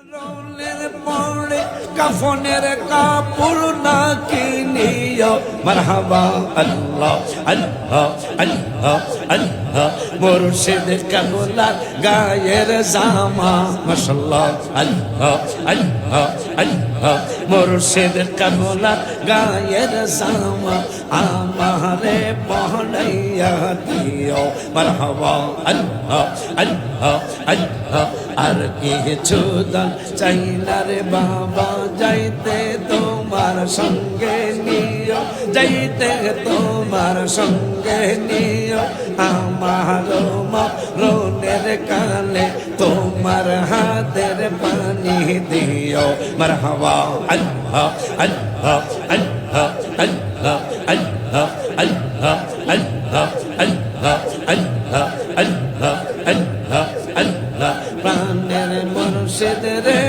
রোলের পরে কাফনের কাপড় না কিনিও মারহাবা আল্লাহ আল্লাহ আল্লাহ আল্লাহ মুর্শিদ কাবলার গায়ের জামা মাশাআল্লাহ আল্লাহ আল্লাহ আল্লাহ মুর্শিদ কাবলার গায়ের জামা আমারে পহনাইয়া দিও মারহাবা আল্লাহ আল্লাহ আল্লাহ আর কিছু দান চাই না রে বাবা যাইতে তোমার সঙ্গে নিও যাইতে তোমার সঙ্গে নিও আমার মরণের কালে তোমার হাতের পানি দিও মারহাবা আল্লাহ আল্লাহ আল্লাহ আল্লাহ আল্লাহ আল্লাহ আল্লাহ আল্লাহ আল্লাহ আল্লাহ আল্লাহ আল্লাহ প্রাণের মুর্শিদ রে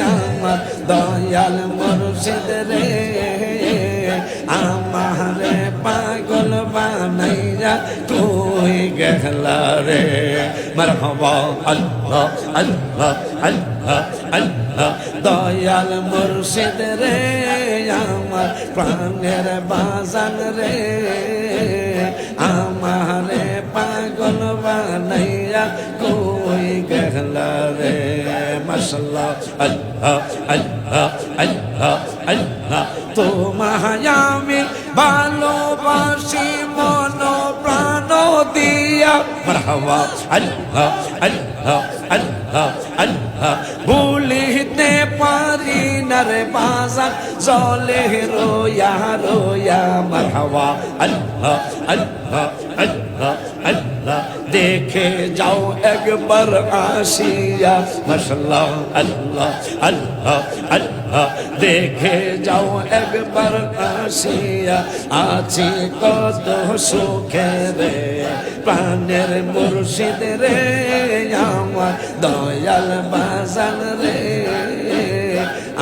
আমার দয়াল মুর্শিদ রে আমারে পাগল বানাইয়া তুই গেলা রে মারহাবা আল্লাহ আল্লাহ আল্লাহ আল্লাহ দয়াল মুর্শিদ রে আমার প্রাণের বাজান রে আমারে পাগল বানাইয়া কই গেলা রে মাশাআল্লাহ আল্লাহ আল্লাহ আল্লাহ আল্লাহ তোমায় আমি ভালোবাসি মন প্রাণ দিয়া মারহাবা আল্লাহ আল্লাহ আল্লাহ আল্লাহ ভুলিতে পারি না রে বাজার জলে রোয়া রোয়া মারহাবা আল্লাহ আল্লাহ আল্লাহ আল্লাহ দেখে যাও একবার আসিয়া মাশাআল্লাহ আল্লাহ আল্লাহ আল্লাহ দেখে যাও একবার আসিয়া আছি কত সুখে রে প্রাণের মুর্শিদ রে আমার দয়াল বাজান রে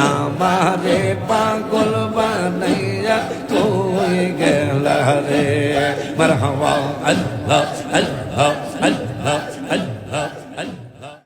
আমারে পাগল বানাইয়া কই গেলা রে মারহাবা আল্লাহ আল্লাহ আল্লাহ